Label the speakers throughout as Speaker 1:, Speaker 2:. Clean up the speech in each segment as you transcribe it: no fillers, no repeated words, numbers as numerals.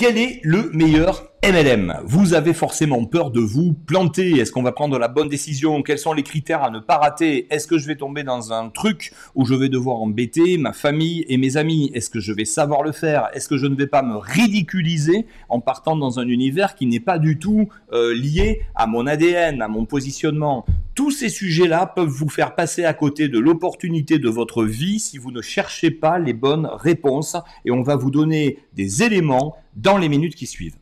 Speaker 1: Quel est le meilleur MLM? Vous avez forcément peur de vous planter. Est-ce qu'on va prendre la bonne décision? Quels sont les critères à ne pas rater? Est-ce que je vais tomber dans un truc où je vais devoir embêter ma famille et mes amis? Est-ce que je vais savoir le faire? Est-ce que je ne vais pas me ridiculiser en partant dans un univers qui n'est pas du tout lié à mon ADN, à mon positionnement? Tous ces sujets-là peuvent vous faire passer à côté de l'opportunité de votre vie si vous ne cherchez pas les bonnes réponses, et on va vous donner des éléments dans les minutes qui suivent.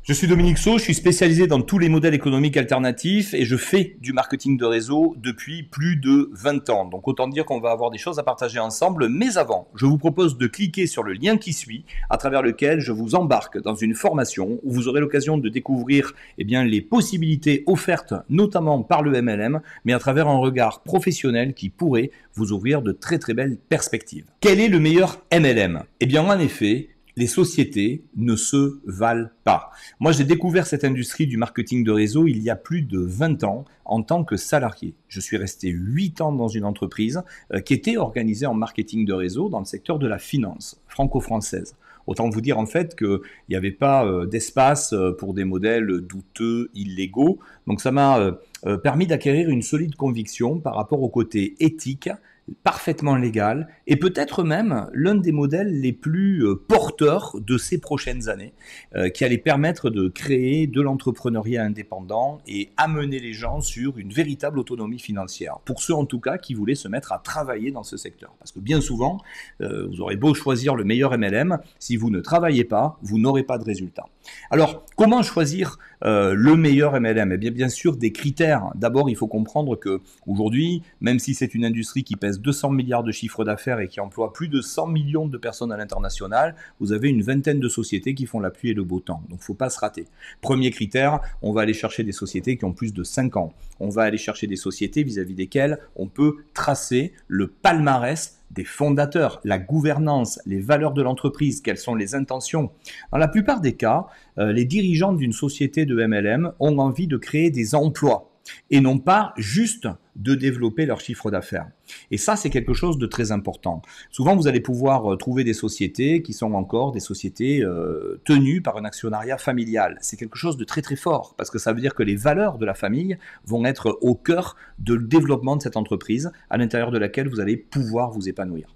Speaker 1: Je suis Dominique Saut, je suis spécialisé dans tous les modèles économiques alternatifs et je fais du marketing de réseau depuis plus de 20 ans. Donc autant dire qu'on va avoir des choses à partager ensemble. Mais avant, je vous propose de cliquer sur le lien qui suit, à travers lequel je vous embarque dans une formation où vous aurez l'occasion de découvrir les possibilités offertes, notamment par le MLM, mais à travers un regard professionnel qui pourrait vous ouvrir de très très belles perspectives. Quel est le meilleur MLM? Eh bien en effet, les sociétés ne se valent pas. Moi, j'ai découvert cette industrie du marketing de réseau il y a plus de 20 ans en tant que salarié. Je suis resté 8 ans dans une entreprise qui était organisée en marketing de réseau dans le secteur de la finance franco-française. Autant vous dire en fait qu'il n'y avait pas d'espace pour des modèles douteux, illégaux. Donc ça m'a permis d'acquérir une solide conviction par rapport au côté éthique, parfaitement légal, et peut-être même l'un des modèles les plus porteurs de ces prochaines années, qui allait permettre de créer de l'entrepreneuriat indépendant et amener les gens sur une véritable autonomie financière. Pour ceux en tout cas qui voulaient se mettre à travailler dans ce secteur. Parce que bien souvent, vous aurez beau choisir le meilleur MLM, si vous ne travaillez pas, vous n'aurez pas de résultat. Alors, comment choisir le meilleur MLM? Eh bien, bien sûr, des critères. D'abord, il faut comprendre que aujourd'hui, même si c'est une industrie qui pèse 200 milliards de chiffre d'affaires et qui emploie plus de 100 millions de personnes à l'international, vous avez une vingtaine de sociétés qui font la pluie et le beau temps. Donc, il ne faut pas se rater. Premier critère, on va aller chercher des sociétés qui ont plus de 5 ans. On va aller chercher des sociétés vis-à-vis desquelles on peut tracer le palmarès des fondateurs, la gouvernance, les valeurs de l'entreprise, quelles sont les intentions. Dans la plupart des cas, les dirigeants d'une société de MLM ont envie de créer des emplois et non pas juste de développer leur chiffre d'affaires. Et ça, c'est quelque chose de très important. Souvent, vous allez pouvoir trouver des sociétés qui sont encore des sociétés tenues par un actionnariat familial. C'est quelque chose de très très fort parce que ça veut dire que les valeurs de la famille vont être au cœur du développement de cette entreprise à l'intérieur de laquelle vous allez pouvoir vous épanouir.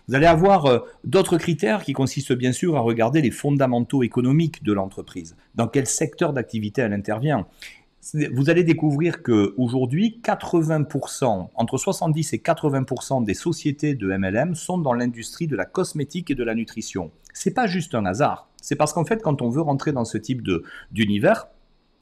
Speaker 1: Vous allez avoir d'autres critères qui consistent bien sûr à regarder les fondamentaux économiques de l'entreprise. Dans quel secteur d'activité elle intervient? Vous allez découvrir qu'aujourd'hui, 80%, entre 70 et 80% des sociétés de MLM sont dans l'industrie de la cosmétique et de la nutrition. C'est pas juste un hasard. C'est parce qu'en fait, quand on veut rentrer dans ce type d'univers,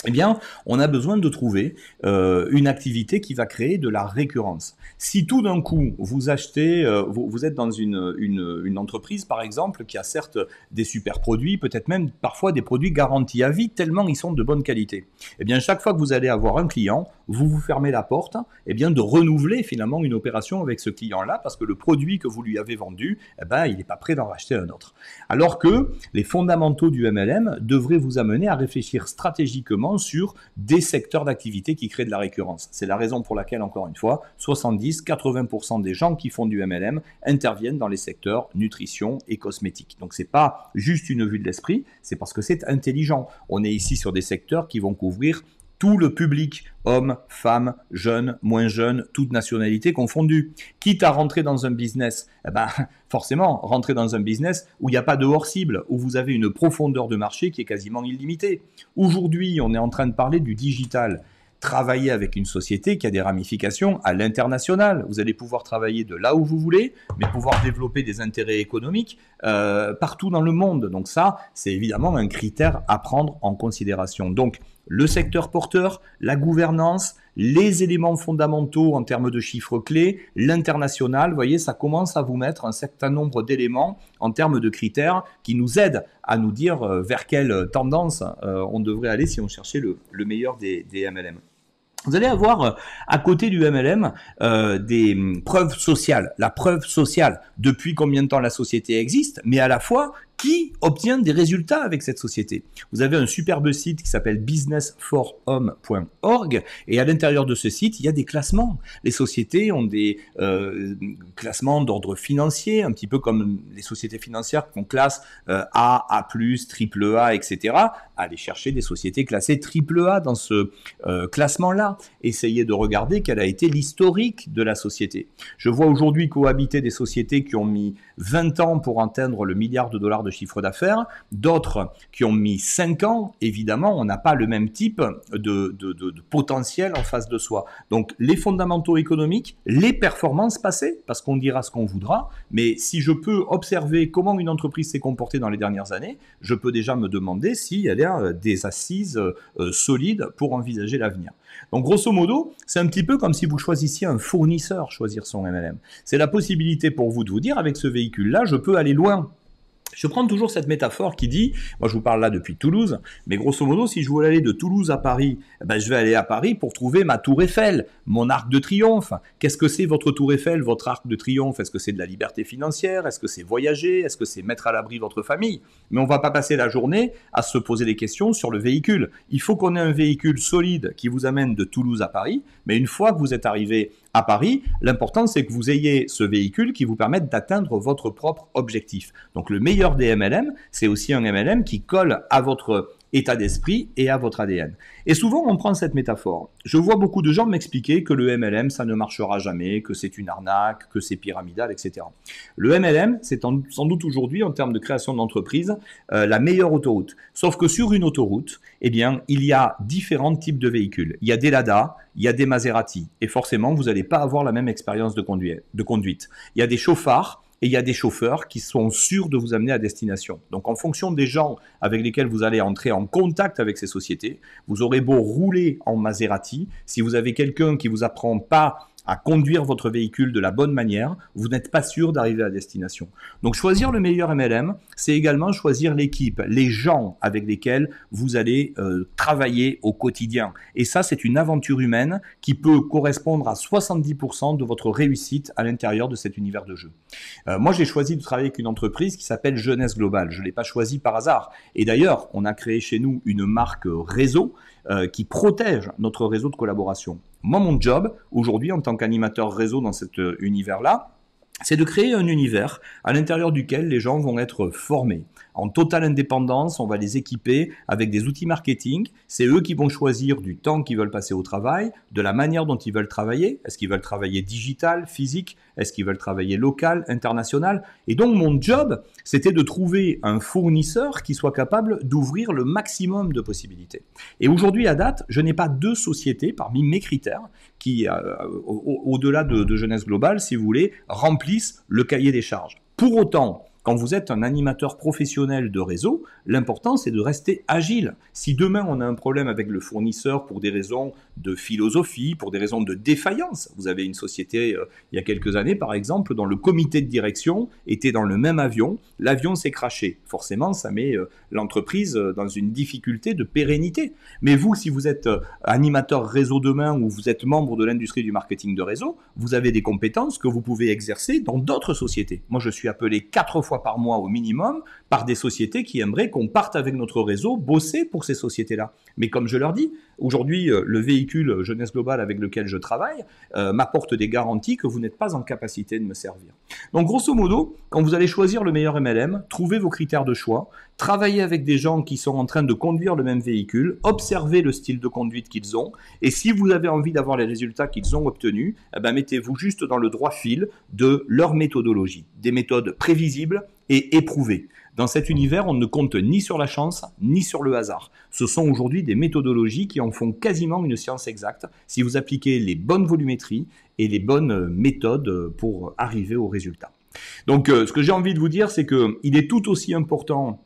Speaker 1: eh bien, on a besoin de trouver une activité qui va créer de la récurrence. Si tout d'un coup, vous achetez, vous êtes dans une entreprise, par exemple, qui a certes des super produits, peut-être même parfois des produits garantis à vie, tellement ils sont de bonne qualité. Eh bien, chaque fois que vous allez avoir un client, vous vous fermez la porte, eh bien, de renouveler finalement une opération avec ce client-là, parce que le produit que vous lui avez vendu, eh ben, il n'est pas prêt d'en racheter un autre. Alors que les fondamentaux du MLM devraient vous amener à réfléchir stratégiquement sur des secteurs d'activité qui créent de la récurrence. C'est la raison pour laquelle, encore une fois, 70-80% des gens qui font du MLM interviennent dans les secteurs nutrition et cosmétique. Donc, c'est pas juste une vue de l'esprit, c'est parce que c'est intelligent. On est ici sur des secteurs qui vont couvrir tout le public, hommes, femmes, jeunes, moins jeunes, toutes nationalités confondues. Quitte à rentrer dans un business, eh ben, forcément, rentrer dans un business où il n'y a pas de hors-cible, où vous avez une profondeur de marché qui est quasiment illimitée. Aujourd'hui, on est en train de parler du digital. Travailler avec une société qui a des ramifications à l'international. Vous allez pouvoir travailler de là où vous voulez, mais pouvoir développer des intérêts économiques partout dans le monde. Donc ça, c'est évidemment un critère à prendre en considération. Donc, le secteur porteur, la gouvernance, les éléments fondamentaux en termes de chiffres clés, l'international, vous voyez, ça commence à vous mettre un certain nombre d'éléments en termes de critères qui nous aident à nous dire vers quelle tendance on devrait aller si on cherchait le meilleur des MLM. Vous allez avoir à côté du MLM des preuves sociales. La preuve sociale, depuis combien de temps la société existe, mais à la fois qui obtient des résultats avec cette société. Vous avez un superbe site qui s'appelle businessforhome.org et à l'intérieur de ce site, il y a des classements. Les sociétés ont des classements d'ordre financier, un petit peu comme les sociétés financières qu'on classe A, A+, triple A, etc. Allez chercher des sociétés classées triple A dans ce classement-là. Essayez de regarder quel a été l'historique de la société. Je vois aujourd'hui cohabiter des sociétés qui ont mis 20 ans pour atteindre le milliard de dollars de chiffre d'affaires, d'autres qui ont mis 5 ans. Évidemment, on n'a pas le même type de potentiel en face de soi. Donc, les fondamentaux économiques, les performances passées, parce qu'on dira ce qu'on voudra, mais si je peux observer comment une entreprise s'est comportée dans les dernières années, je peux déjà me demander si elle a des assises solides pour envisager l'avenir. Donc, grosso modo, c'est un petit peu comme si vous choisissiez un fournisseur, choisir son MLM. C'est la possibilité pour vous de vous dire, avec ce véhicule-là, je peux aller loin. Je prends toujours cette métaphore qui dit, moi je vous parle là depuis Toulouse, mais grosso modo, si je voulais aller de Toulouse à Paris, je vais aller à Paris pour trouver ma tour Eiffel, mon arc de triomphe. Qu'est-ce que c'est votre tour Eiffel, votre arc de triomphe? Est-ce que c'est de la liberté financière? Est-ce que c'est voyager? Est-ce que c'est mettre à l'abri votre famille? Mais on ne va pas passer la journée à se poser des questions sur le véhicule. Il faut qu'on ait un véhicule solide qui vous amène de Toulouse à Paris, mais une fois que vous êtes arrivé à Paris, l'important c'est que vous ayez ce véhicule qui vous permette d'atteindre votre propre objectif. Donc le meilleur des MLM, c'est aussi un MLM qui colle à votre état d'esprit et à votre ADN. Et souvent, on prend cette métaphore. Je vois beaucoup de gens m'expliquer que le MLM, ça ne marchera jamais, que c'est une arnaque, que c'est pyramidal, etc. Le MLM, c'est sans doute aujourd'hui, en termes de création d'entreprise, la meilleure autoroute. Sauf que sur une autoroute, eh bien, il y a différents types de véhicules. Il y a des Lada, il y a des Maserati. Et forcément, vous n'allez pas avoir la même expérience de conduite. Il y a des chauffards, et il y a des chauffeurs qui sont sûrs de vous amener à destination. Donc en fonction des gens avec lesquels vous allez entrer en contact avec ces sociétés, vous aurez beau rouler en Maserati, si vous avez quelqu'un qui ne vous apprend pas à conduire votre véhicule de la bonne manière, vous n'êtes pas sûr d'arriver à destination. Donc choisir le meilleur MLM, c'est également choisir l'équipe, les gens avec lesquels vous allez travailler au quotidien. Et ça, c'est une aventure humaine qui peut correspondre à 70% de votre réussite à l'intérieur de cet univers de jeu. Moi, j'ai choisi de travailler avec une entreprise qui s'appelle Jeunesse Globale. Je ne l'ai pas choisi par hasard. Et d'ailleurs, on a créé chez nous une marque réseau qui protège notre réseau de collaboration. Moi, mon job, aujourd'hui, en tant qu'animateur réseau dans cet univers-là, c'est de créer un univers à l'intérieur duquel les gens vont être formés. En totale indépendance, on va les équiper avec des outils marketing. C'est eux qui vont choisir du temps qu'ils veulent passer au travail, de la manière dont ils veulent travailler. Est-ce qu'ils veulent travailler digital, physique? Est-ce qu'ils veulent travailler local, international? Et donc, mon job, c'était de trouver un fournisseur qui soit capable d'ouvrir le maximum de possibilités. Et aujourd'hui, à date, je n'ai pas deux sociétés parmi mes critères qui, au-delà de Jeunesse Globale, si vous voulez, remplissent le cahier des charges. Pour autant, quand vous êtes un animateur professionnel de réseau, l'important c'est de rester agile. Si demain on a un problème avec le fournisseur pour des raisons de philosophie, pour des raisons de défaillance, vous avez une société il y a quelques années par exemple dont le comité de direction était dans le même avion, l'avion s'est crashé. Forcément ça met l'entreprise dans une difficulté de pérennité. Mais vous, si vous êtes animateur réseau demain ou vous êtes membre de l'industrie du marketing de réseau, vous avez des compétences que vous pouvez exercer dans d'autres sociétés. Moi je suis appelé 4 fois par mois au minimum par des sociétés qui aimeraient qu'on parte avec notre réseau bosser pour ces sociétés-là. Mais comme je leur dis, aujourd'hui, le véhicule Jeunesse Globale avec lequel je travaille m'apporte des garanties que vous n'êtes pas en capacité de me servir. Donc grosso modo, quand vous allez choisir le meilleur MLM, trouvez vos critères de choix, travaillez avec des gens qui sont en train de conduire le même véhicule, observez le style de conduite qu'ils ont, et si vous avez envie d'avoir les résultats qu'ils ont obtenus, mettez-vous juste dans le droit fil de leur méthodologie, des méthodes prévisibles et éprouvées. Dans cet univers, on ne compte ni sur la chance, ni sur le hasard. Ce sont aujourd'hui des méthodologies qui en font quasiment une science exacte si vous appliquez les bonnes volumétries et les bonnes méthodes pour arriver au résultat. Donc, ce que j'ai envie de vous dire, c'est qu'il est tout aussi important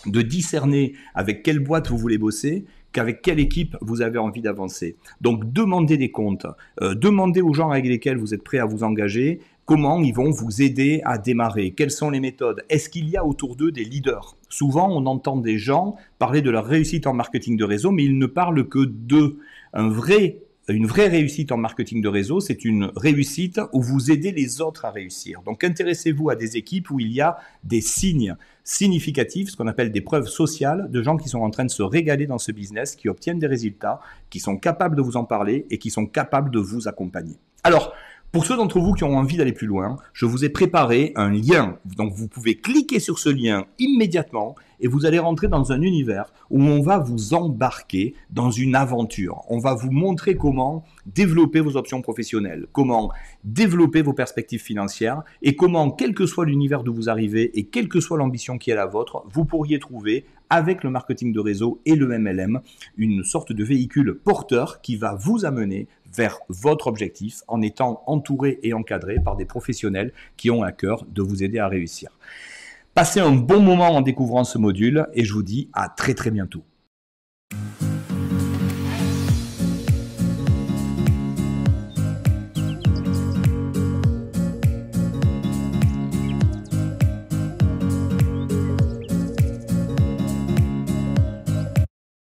Speaker 1: de discerner avec quelle boîte vous voulez bosser qu'avec quelle équipe vous avez envie d'avancer. Donc, demandez des comptes, demandez aux gens avec lesquels vous êtes prêts à vous engager, comment ils vont vous aider à démarrer, quelles sont les méthodes, est-ce qu'il y a autour d'eux des leaders? Souvent, on entend des gens parler de leur réussite en marketing de réseau, mais ils ne parlent que d'eux. Un vrai Une vraie réussite en marketing de réseau, c'est une réussite où vous aidez les autres à réussir. Donc intéressez-vous à des équipes où il y a des signes significatifs, ce qu'on appelle des preuves sociales, de gens qui sont en train de se régaler dans ce business, qui obtiennent des résultats, qui sont capables de vous en parler et qui sont capables de vous accompagner. Alors, pour ceux d'entre vous qui ont envie d'aller plus loin, je vous ai préparé un lien. Donc vous pouvez cliquer sur ce lien immédiatement et vous allez rentrer dans un univers où on va vous embarquer dans une aventure. On va vous montrer comment développer vos options professionnelles, comment développer vos perspectives financières et comment, quel que soit l'univers d'où vous arrivez et quelle que soit l'ambition qui est la vôtre, vous pourriez trouver avec le marketing de réseau et le MLM une sorte de véhicule porteur qui va vous amener vers votre objectif en étant entouré et encadré par des professionnels qui ont à cœur de vous aider à réussir. Passez un bon moment en découvrant ce module et je vous dis à très très bientôt.